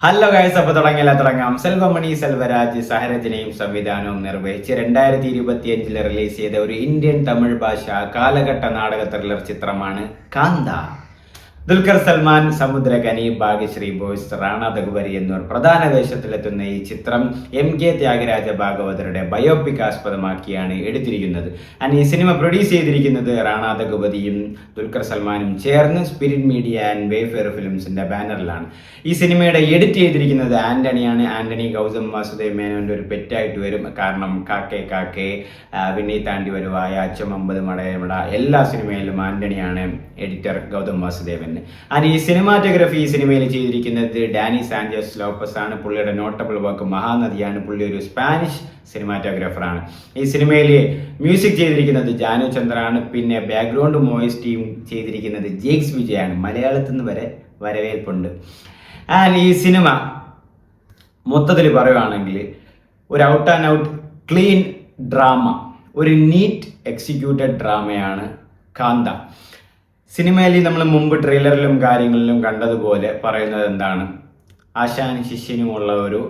Hello guys, അപ്പോൾ തുടങ്ങാം. സെൽവമണി സെൽവരാജ് സഹരചനയും സംവിധാനവും നിർവഹിച്ച് 2025 റിലീസ് ചെയ്ത ഒരു ഇന്ത്യൻ തമിഴ് ഭാഷ കാലഘട്ട നാടക ത്രില്ലർ ചിത്രമാണ് കാന്ത. ദുൽഖർ സൽമാൻ, സമുദ്രകനി, ഭാഗ്യശ്രീ ബോയ്സ്, റാണ ദഗുബരി എന്നിവർ പ്രധാന വേഷത്തിലെത്തുന്ന ഈ ചിത്രം MK ത്യാഗരാജ ഭാഗവതരുടെ ബയോപിക് ആസ്പദമാക്കിയാണ് എടുത്തിരിക്കുന്നത്. ആൻഡ് ഈ സിനിമ പ്രൊഡ്യൂസ് ചെയ്തിരിക്കുന്നത് റാണ ദഗുപതിയും ദുൽഖർ സൽമാനും ചേർന്ന് സ്പിരിറ്റ് മീഡിയ ആൻഡ് വേഫെയർ ഫിലിംസിന്റെ ബാനറിലാണ്. ഈ സിനിമയുടെ എഡിറ്റ് ചെയ്തിരിക്കുന്നത് ആന്റണിയാണ്. ആന്റണി ഗൗതം വാസുദേവ് മേനോന്റെ ഒരു പെറ്റായിട്ട് വരും. കാരണം കാക്കേ വിനീത് താണ്ടി വരുവായ അച്ചമമ്പത് മടയമട എല്ലാ സിനിമയിലും ആന്റണിയാണ് എഡിറ്റർ, ഗൗതം വാസുദേവൻ. ആൻഡ് ഈ സിനിമാറ്റോഗ്രഫി ഈ സിനിമയിൽ ചെയ്തിരിക്കുന്നത് ഡാനി സാഞ്ചസ് ലോപ്പസ് ആണ്. പുള്ളിയുടെ നോട്ടബിൾ വർക്ക് മഹാനദിയാണ്. പുള്ളി ഒരു സ്പാനിഷ് സിനിമാറ്റോഗ്രാഫറാണ്. ഈ സിനിമയിൽ മ്യൂസിക് ചെയ്തിരിക്കുന്നത് ജാനു ചന്ദ്രാണ്. പിന്നെ ബാക്ക്ഗ്രൗണ്ട് വോയിസ് ടീം ചെയ്തിരിക്കുന്നത് ജേക്സ് വിജയാണ്. മലയാളത്തിൽ നിന്ന് വരെ വരവേൽപ്പുണ്ട്. ആൻഡ് ഈ സിനിമ മൊത്തത്തിൽ പറയുകയാണെങ്കിൽ ഒരു out and out clean drama, ഒരു നീറ്റ് എക്സിക്യൂട്ടഡ് ഡ്രാമയാണ് കാന്ത. സിനിമയിൽ നമ്മൾ മുമ്പ് ട്രെയിലറിലും കാര്യങ്ങളിലും കണ്ടതുപോലെ പറയുന്നത് എന്താണ്, ആശാനും ശിഷ്യനുമുള്ള ഒരു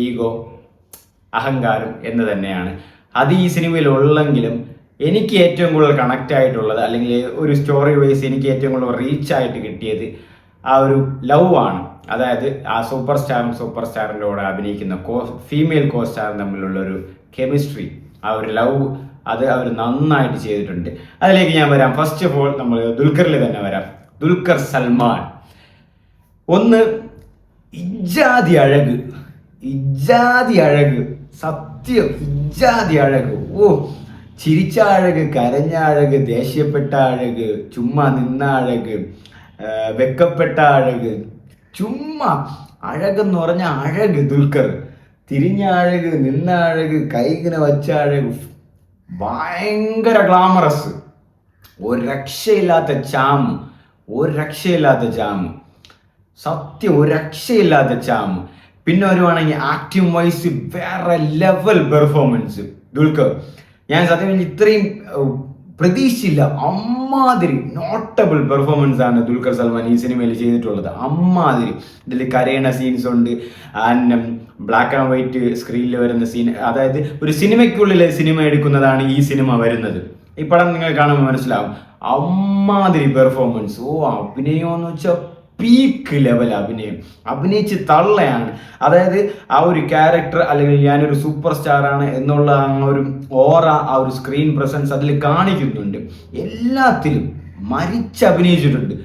ഈഗോ, അഹങ്കാരം എന്ന് തന്നെയാണ്. അത് ഈ സിനിമയിൽ ഉള്ളെങ്കിലും എനിക്ക് ഏറ്റവും കൂടുതൽ കണക്റ്റ് ആയിട്ടുള്ളത്, അല്ലെങ്കിൽ ഒരു സ്റ്റോറി വൈസ് എനിക്ക് ഏറ്റവും കൂടുതൽ റീച്ച് ആയിട്ട് കിട്ടിയത് ആ ഒരു ലവ് ആണ്. അതായത് ആ സൂപ്പർ സ്റ്റാറിൻ്റെ കൂടെ അഭിനയിക്കുന്ന ഫീമെയിൽ കോ സ്റ്റാർ തമ്മിലുള്ള ഒരു കെമിസ്ട്രി, ആ ഒരു ലവ്, അത് അവർ നന്നായിട്ട് ചെയ്തിട്ടുണ്ട്. അതിലേക്ക് ഞാൻ വരാം. ഫസ്റ്റ് ഓഫ് ഓൾ നമ്മൾ ദുൽഖറിൽ തന്നെ വരാം. ദുൽഖർ സൽമാൻ ഒന്ന് ഇജാതി അഴക്, സത്യം ഇജാതി അഴക്. ചിരിച്ച അഴക്, കരഞ്ഞ അഴക്, ദേഷ്യപ്പെട്ട അഴക്, ചുമ്മാ നിന്ന അഴക്, വെക്കപ്പെട്ട അഴക്, ചുമ്മാ അഴകെന്ന് പറഞ്ഞ അഴക്. ദുൽഖർ തിരിഞ്ഞ അഴക്, നിന്ന അഴക്, കൈകിനെ വച്ച അഴക്, ഭയങ്കര ഗ്ലാമറസ്, ഒരു രക്ഷയില്ലാത്ത ചാമ്, സത്യം ഒരു രക്ഷയില്ലാത്ത ചാമ്. പിന്നെ വരുവാണെങ്കിൽ ആക്ടിങ് വൈസ് വേറെ ലെവൽ പെർഫോമൻസ് ദുൽഖർ. ഞാൻ സത്യം ഇത്രയും പ്രതീക്ഷിച്ചില്ല. അമ്മാതിരി നോട്ടബിൾ പെർഫോമൻസ് ആണ് ദുൽഖർ സൽമാൻ ഈ സിനിമയിൽ ചെയ്തിട്ടുള്ളത്. അമ്മാതിരി ഇതിൽ കരയണ സീൻസ് ഉണ്ട്. ബ്ലാക്ക് ആൻഡ് വൈറ്റ് സ്ക്രീനിൽ വരുന്ന സീൻ, അതായത് ഒരു സിനിമയ്ക്കുള്ളിൽ സിനിമ എടുക്കുന്നതാണ് ഈ സിനിമ വരുന്നത്. ഈ പടം നിങ്ങൾ കാണുമ്പോൾ മനസ്സിലാവും. അമ്മാതിരി പെർഫോമൻസ്. അഭിനയം എന്ന് വെച്ചാൽ പീക്ക് ലെവൽ അഭിനയം, അഭിനയിച്ച് തള്ളയാണ്. അതായത് ആ ഒരു ക്യാരക്ടർ, അല്ലെങ്കിൽ ഞാനൊരു സൂപ്പർ സ്റ്റാർ ആണ് എന്നുള്ള ആ ഒരു ഓറ, ആ ഒരു സ്ക്രീൻ പ്രസൻസ് അതിൽ കാണിക്കുന്നുണ്ട്. എല്ലാത്തിലും മരിച്ചഭിനയിച്ചിട്ടുണ്ട്,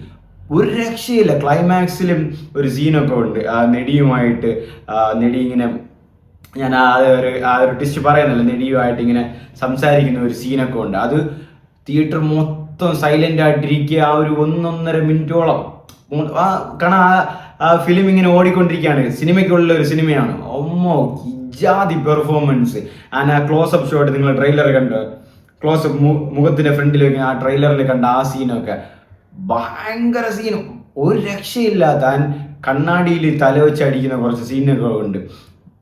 ഒരു രക്ഷയില്ല. ക്ലൈമാക്സിലും ഒരു സീനൊക്കെ ഉണ്ട്, ആ നെടിയുമായിട്ട്. നെടി ഇങ്ങനെ, ഞാൻ ആ ഒരു ടിസ്റ്റ് പറയുന്നില്ല, നെടിയുമായിട്ട് ഇങ്ങനെ സംസാരിക്കുന്ന ഒരു സീനൊക്കെ ഉണ്ട്. അത് തിയേറ്റർ മൊത്തം സൈലന്റ് ആയിട്ടിരിക്കുക. ആ ഒരു 1.5 മിനിറ്റോളം കാരണം ആ ഫിലിം ഇങ്ങനെ ഓടിക്കൊണ്ടിരിക്കുകയാണ്. സിനിമയ്ക്കുള്ള ഒരു സിനിമയാണ്. ഇജാതി പെർഫോമൻസ്. ആ ക്ലോസപ്പ് ഷോട്ട് നിങ്ങൾ ട്രെയിലർ കണ്ട്, ക്ലോസപ്പ് മുഖത്തിന്റെ ഫ്രണ്ടിൽ ആ ട്രെയിലറിൽ കണ്ട ആ സീനൊക്കെ ഭയങ്കര സീനും, ഒരു രക്ഷയില്ല. താൻ കണ്ണാടിയിൽ തല വെച്ച് അടിക്കുന്ന കുറച്ച് സീനൊക്കെ ഉണ്ട്.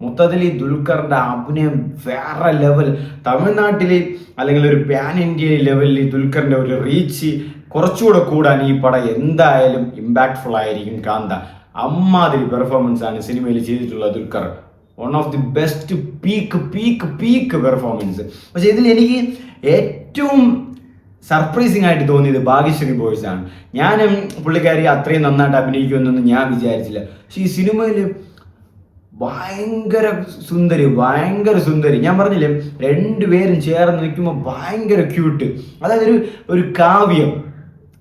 മൊത്തത്തിൽ ഈ ദുൽഖറിന്റെ അഭിനയം വേറെ ലെവൽ. തമിഴ്നാട്ടിൽ അല്ലെങ്കിൽ ഒരു പാൻ ഇന്ത്യ ലെവലിൽ ദുൽഖറിന്റെ ഒരു റീച്ച് കുറച്ചുകൂടെ കൂടാൻ ഈ പടം എന്തായാലും ഇമ്പാക്ട്ഫുൾ ആയിരിക്കും. കാന്ത അമ്മാതിരി പെർഫോമൻസ് ആണ് സിനിമയിൽ ചെയ്തിട്ടുള്ള Dulquer. One of the best peak performance. പക്ഷെ ഇതിൽ എനിക്ക് ഏറ്റവും സർപ്രൈസിങ് ആയിട്ട് തോന്നിയത് ഭാഗ്യശ്രീ ബോയ്സ് ആണ്. ഞാനും പുള്ളിക്കാരി അത്രയും നന്നായിട്ട് അഭിനയിക്കുമെന്നൊന്നും ഞാൻ വിചാരിച്ചില്ല. പക്ഷെ ഈ സിനിമയിൽ ഭയങ്കര സുന്ദരി. ഞാൻ പറഞ്ഞില്ലേ, രണ്ടുപേരും ചേർന്ന് നിൽക്കുമ്പോൾ ഭയങ്കര ക്യൂട്ട്. അതായത് ഒരു കാവ്യം.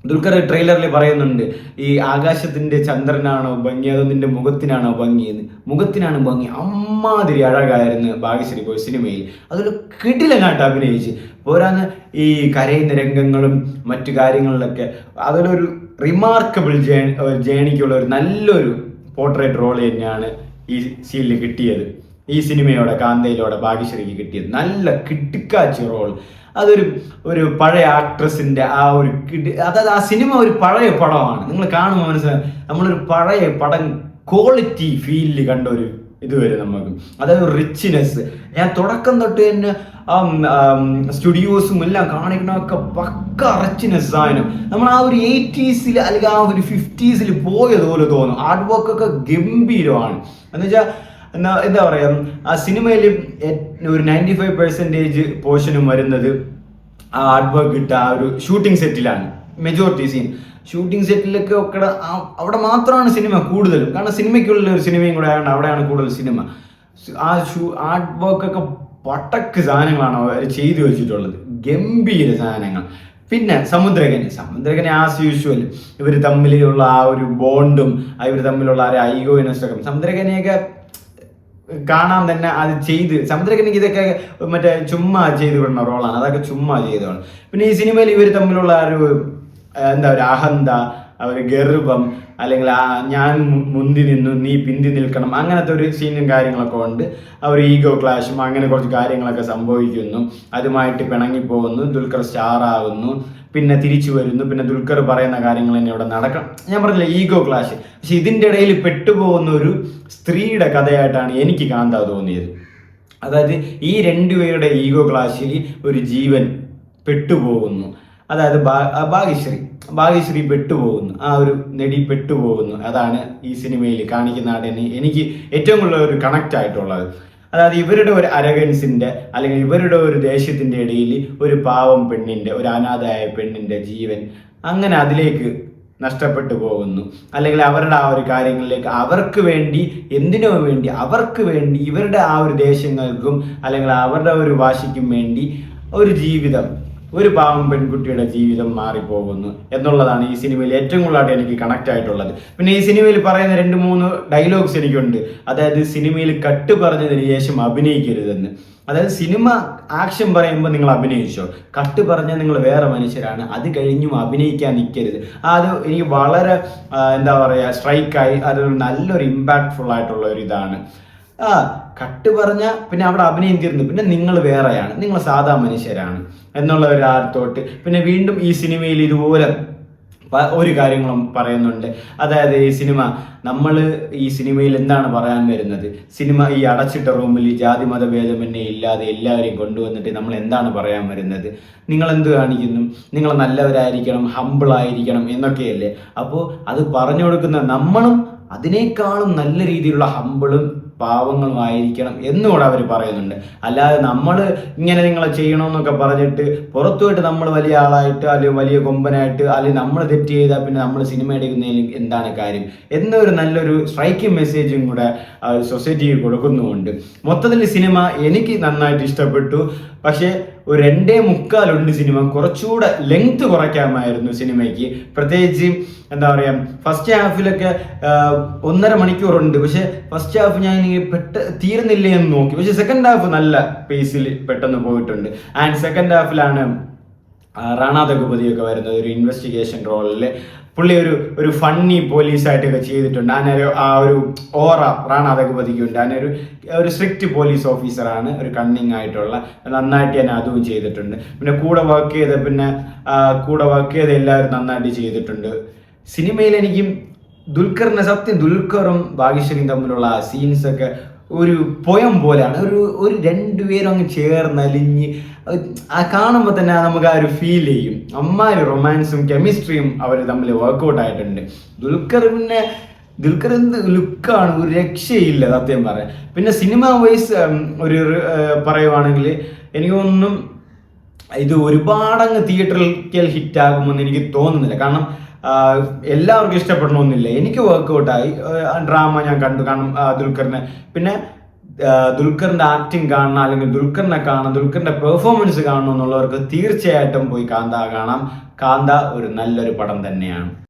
ദുൽഖർ ട്രെയിലറിൽ പറയുന്നുണ്ട്, ഈ ആകാശത്തിന്റെ ചന്ദ്രനാണോ ഭംഗി, അതോ നിന്റെ മുഖത്തിനാണോ ഭംഗിയെന്ന്. മുഖത്തിനാണ് ഭംഗി. അമ്മാതിരി അഴകായിരുന്നു ഭാഗ്യശ്രീ ബോയ്സ് സിനിമയിൽ. അതൊരു കിടിലനായിട്ട് അഭിനയിച്ച് പോരാന്ന് ഈ കരയുന്ന രംഗങ്ങളും മറ്റു കാര്യങ്ങളിലൊക്കെ അതിലൊരു റിമാർക്കബിൾ ജേണിക്കുള്ള ഒരു നല്ലൊരു പോർട്രേറ്റ് റോൾ തന്നെയാണ് ഈ സീനിൽ കിട്ടിയത്. ഈ സിനിമയോടെ കാന്തയിലൂടെ ഭാഗ്യശ്രീക്ക് കിട്ടിയത് നല്ല കിടുക്കാച്ചി റോൾ. ഒരു പഴയ ആക്ട്രസിന്റെ ആ ഒരു അതായത് ആ സിനിമ ഒരു പഴയ പടമാണ്. നിങ്ങൾ കാണുമ്പോൾ മനസ്സിലാവും, നമ്മളൊരു പഴയ പടം ക്വാളിറ്റി ഫീലിൽ കണ്ട ഒരു ഇത് വരും നമുക്ക്. അതായത് റിച്ച്നെസ്. ഞാൻ തുടക്കം തൊട്ട് തന്നെ സ്റ്റുഡിയോസും എല്ലാം കാണിക്കണമൊക്കെ പക്ക റിച്ച്നെസ് സാധനം. നമ്മൾ ആ ഒരു 80s അല്ലെങ്കിൽ ആ ഒരു 50s പോയതുപോലെ തോന്നും. ആർട്ട് വർക്കൊക്കെ ഗംഭീരമാണ്. എന്ന് വെച്ചാൽ എന്താ പറയാ, ആ സിനിമയിൽ ഒരു 95% പോർഷനും വരുന്നത് ആ ആർട്ട് വർക്ക് ഇട്ട ആ ഒരു ഷൂട്ടിംഗ് സെറ്റിലാണ്. മെജോറിറ്റി സീൻ ഷൂട്ടിംഗ് സെറ്റിലൊക്കെ ഒക്കെ അവിടെ മാത്രമാണ് സിനിമ കൂടുതലും. കാരണം സിനിമയ്ക്കുള്ള ഒരു സിനിമയും കൂടെ ആയതുകൊണ്ട് അവിടെയാണ് കൂടുതൽ സിനിമ. ആ ആർട്ട് വർക്കൊക്കെ പട്ടക്ക് സാധനങ്ങളാണ് അവർ ചെയ്തു വെച്ചിട്ടുള്ളത്, ഗംഭീര സാധനങ്ങൾ. പിന്നെ സമുദ്രകനി ആസ് യൂഷ്വൽ ഇവർ തമ്മിലുള്ള ആ ഒരു ബോണ്ടും ഇവർ തമ്മിലുള്ള ആ ഐഗോയിനൊക്കെ സമുദ്രകനിയൊക്കെ കാണാൻ തന്നെ അത് ചെയ്ത്. സമുദ്രകനിക്ക് ഇതൊക്കെ മറ്റേ ചുമ്മാ ചെയ്ത് വിടുന്ന റോളാണ്, അതൊക്കെ ചുമ്മാ ചെയ്തതാണ്. പിന്നെ ഈ സിനിമയിൽ ഇവർ തമ്മിലുള്ള ഒരു എന്താ ഒരു അഹന്ത, ഒരു ഗർഭം, അല്ലെങ്കിൽ ഞാൻ മുന്തി നിന്നു നീ പിന്തി നിൽക്കണം, അങ്ങനത്തെ ഒരു സീനും കാര്യങ്ങളൊക്കെ ഉണ്ട്. അവർ ഈഗോ ക്ലാഷും അങ്ങനെ കുറച്ച് കാര്യങ്ങളൊക്കെ സംഭവിക്കുന്നു. അതുമായിട്ട് പിണങ്ങിപ്പോകുന്നു. ദുൽഖർ സ്റ്റാർ ആകുന്നു, പിന്നെ തിരിച്ചു വരുന്നു. പിന്നെ ദുൽഖർ പറയുന്ന കാര്യങ്ങൾ തന്നെ ഇവിടെ നടക്കണം. ഞാൻ പറഞ്ഞില്ല ഈഗോ ക്ലാഷ്. പക്ഷെ ഇതിൻ്റെ ഇടയിൽ പെട്ടുപോകുന്ന ഒരു സ്ത്രീയുടെ കഥയായിട്ടാണ് എനിക്ക് കാന്ത തോന്നിയത്. അതായത് ഈ രണ്ടുപേരുടെ ഈഗോ ക്ലാഷിൽ ഒരു ജീവൻ പെട്ടുപോകുന്നു. അതായത് ഭാഗ്യശ്രീ പെട്ടുപോകുന്നു, ആ ഒരു നെടി പെട്ടുപോകുന്നു. അതാണ് ഈ സിനിമയിൽ കാണിക്കുന്നതാണ് എനിക്ക് ഏറ്റവും കൂടുതൽ ഒരു കണക്റ്റ് ആയിട്ടുള്ളത്. അതായത് ഇവരുടെ ഒരു അരഗൻസിന്റെ അല്ലെങ്കിൽ ഇവരുടെ ഒരു ദേഷ്യത്തിന്റെ ഇടയിൽ ഒരു പാവം പെണ്ണിന്റെ, ഒരു അനാഥയായ പെണ്ണിന്റെ ജീവൻ അങ്ങനെ അതിലേക്ക് നഷ്ടപ്പെട്ടു പോകുന്നു. അല്ലെങ്കിൽ അവരുടെ ആ ഒരു കാര്യങ്ങളിലേക്ക് അവർക്ക് വേണ്ടി, എന്തിനോ വേണ്ടി, അവർക്ക് വേണ്ടി, ഇവരുടെ ആ ഒരു ദേഷ്യങ്ങൾക്കും അല്ലെങ്കിൽ അവരുടെ ഒരു വാശിക്കും വേണ്ടി ഒരു ജീവിതം, ഒരു പാവം പെൺകുട്ടിയുടെ ജീവിതം മാറിപ്പോകുന്നു എന്നുള്ളതാണ് ഈ സിനിമയിൽ ഏറ്റവും കൂടുതലായിട്ട് എനിക്ക് കണക്റ്റ് ആയിട്ടുള്ളത്. പിന്നെ ഈ സിനിമയിൽ പറയുന്ന 2-3 ഡയലോഗ്സ് എനിക്കുണ്ട്. അതായത് സിനിമയിൽ കട്ട് പറഞ്ഞതിന് ശേഷം അഭിനയിക്കരുതെന്ന്. അതായത് സിനിമ ആക്ഷൻ പറയുമ്പോൾ നിങ്ങൾ അഭിനയിച്ചോ, കട്ട് പറഞ്ഞാൽ നിങ്ങൾ വേറെ മനുഷ്യരാണ്, അത് കഴിഞ്ഞും അഭിനയിക്കാൻ നിൽക്കരുത്. അത് എനിക്ക് വളരെ എന്താ പറയുക സ്ട്രൈക്കായി, അതൊരു നല്ലൊരു ഇമ്പാക്ട്ഫുൾ ആയിട്ടുള്ള ഒരു ഇതാണ്. കട്ട് പറഞ്ഞ പിന്നെ അവിടെ അഭിനയം തീർന്നു, പിന്നെ നിങ്ങൾ വേറെയാണ്, നിങ്ങൾ സാധാ മനുഷ്യരാണ് എന്നുള്ള ഒരു തോട്ട്. പിന്നെ വീണ്ടും ഈ സിനിമയിൽ ഇതുപോലെ ഒരു കാര്യങ്ങളും പറയുന്നുണ്ട്. അതായത് ഈ സിനിമ, നമ്മൾ ഈ സിനിമയിൽ എന്താണ് പറയാൻ വരുന്നത്, സിനിമ ഈ അടച്ചിട്ട റൂമിൽ ജാതി മതഭേദമന്യേ ഇല്ലാതെ എല്ലാവരെയും കൊണ്ടുവന്നിട്ട് നമ്മൾ എന്താണ് പറയാൻ വരുന്നത്, നിങ്ങൾ എന്ത് കാണിക്കുന്നു, നിങ്ങൾ നല്ലവരായിരിക്കണം, ഹമ്പിളായിരിക്കണം എന്നൊക്കെയല്ലേ. അപ്പോൾ അത് പറഞ്ഞു കൊടുക്കുന്ന നമ്മളും അതിനേക്കാളും നല്ല രീതിയിലുള്ള ഹമ്പിളും പാവങ്ങളുമായിരിക്കണം എന്നുകൂടെ അവർ പറയുന്നുണ്ട്. അല്ലാതെ നമ്മൾ ഇങ്ങനെ നിങ്ങളെ ചെയ്യണമെന്നൊക്കെ പറഞ്ഞിട്ട് പുറത്തുപോയിട്ട് നമ്മൾ വലിയ ആളായിട്ട് അല്ലെങ്കിൽ വലിയ കൊമ്പനായിട്ട് അല്ലെങ്കിൽ നമ്മൾ തെറ്റ് ചെയ്താൽ പിന്നെ നമ്മൾ സിനിമ എടുക്കുന്നതിൽ എന്താണ് കാര്യം എന്നൊരു നല്ലൊരു സ്ട്രൈക്കിംഗ് മെസ്സേജും കൂടെ സൊസൈറ്റിയിൽ കൊടുക്കുന്നുമുണ്ട്. മൊത്തത്തിൽ സിനിമ എനിക്ക് നന്നായിട്ട് ഇഷ്ടപ്പെട്ടു. പക്ഷേ ഒരു 2.25 സിനിമ കുറച്ചുകൂടെ ലെങ്ത് കുറയ്ക്കാമായിരുന്നു സിനിമയ്ക്ക്. പ്രത്യേകിച്ച് എന്താ പറയുക, ഫസ്റ്റ് ഹാഫിലൊക്കെ 1.5 മണിക്കൂറുണ്ട്. പക്ഷെ ഫസ്റ്റ് ഹാഫ് ഞാൻ തീരുന്നില്ലേ എന്ന് നോക്കി. പക്ഷെ സെക്കൻഡ് ഹാഫ് നല്ല പേസിൽ പെട്ടെന്ന് പോയിട്ടുണ്ട്. ആൻഡ് സെക്കൻഡ് ഹാഫിലാണ് റാണ ദഗുപതിയൊക്കെ വരുന്നത് ഒരു ഇൻവെസ്റ്റിഗേഷൻ റോളിൽ. പുള്ളി ഒരു ഫണ്ണി പോലീസായിട്ടൊക്കെ ചെയ്തിട്ടുണ്ട്. അതിനൊരു ആ ഒരു ഓറ റാണ ദഗുപതിക്കുണ്ട്. അതിനൊരു സ്ട്രിക്റ്റ് പോലീസ് ഓഫീസറാണ്, ഒരു കണ്ണിങ് ആയിട്ടുള്ള, നന്നായിട്ട് ഞാൻ അതും ചെയ്തിട്ടുണ്ട്. പിന്നെ കൂടെ വർക്ക് ചെയ്ത എല്ലാവരും നന്നായിട്ട് ചെയ്തിട്ടുണ്ട്. സിനിമയിൽ എനിക്ക് ദുൽഖറും ഭാഗ്യശ്രീയും തമ്മിലുള്ള ആ സീൻസൊക്കെ ഒരു പൊയം പോലെയാണ്. ഒരു രണ്ടുപേരും അങ്ങ് ചേർന്നലിഞ്ഞ് കാണുമ്പോൾ തന്നെ നമുക്ക് ആ ഒരു ഫീൽ ചെയ്യും. അമ്മാര് റൊമാൻസും കെമിസ്ട്രിയും അവർ തമ്മിൽ വർക്കൗട്ട് ആയിട്ടുണ്ട്. ദുൽഖർ എന്ത് ലുക്കാണ്, ഒരു രക്ഷയില്ല സത്യം പറയാൻ. പിന്നെ സിനിമ വൈസ് ഒരു പറയുവാണെങ്കിൽ എനിക്കൊന്നും ഇത് ഒരുപാടങ്ങ് തിയേറ്ററിൽ ഹിറ്റാകുമെന്ന് എനിക്ക് തോന്നുന്നില്ല. കാരണം എല്ലാവർക്കും ഇഷ്ടപ്പെടണമെന്നില്ല. എനിക്ക് വർക്കൗട്ടായി. ഡ്രാമ ഞാൻ കണ്ടു. കാരണം ദുൽഖറിനെ, പിന്നെ ദുൽഖറിന്റെ ആക്ടിങ് കാണണം, അല്ലെങ്കിൽ ദുൽഖറിനെ കാണണം, ദുൽഖറിന്റെ പെർഫോമൻസ് കാണണം എന്നുള്ളവർക്ക് തീർച്ചയായിട്ടും പോയി കാന്ത കാണാം. കാന്ത ഒരു നല്ലൊരു പടം തന്നെയാണ്.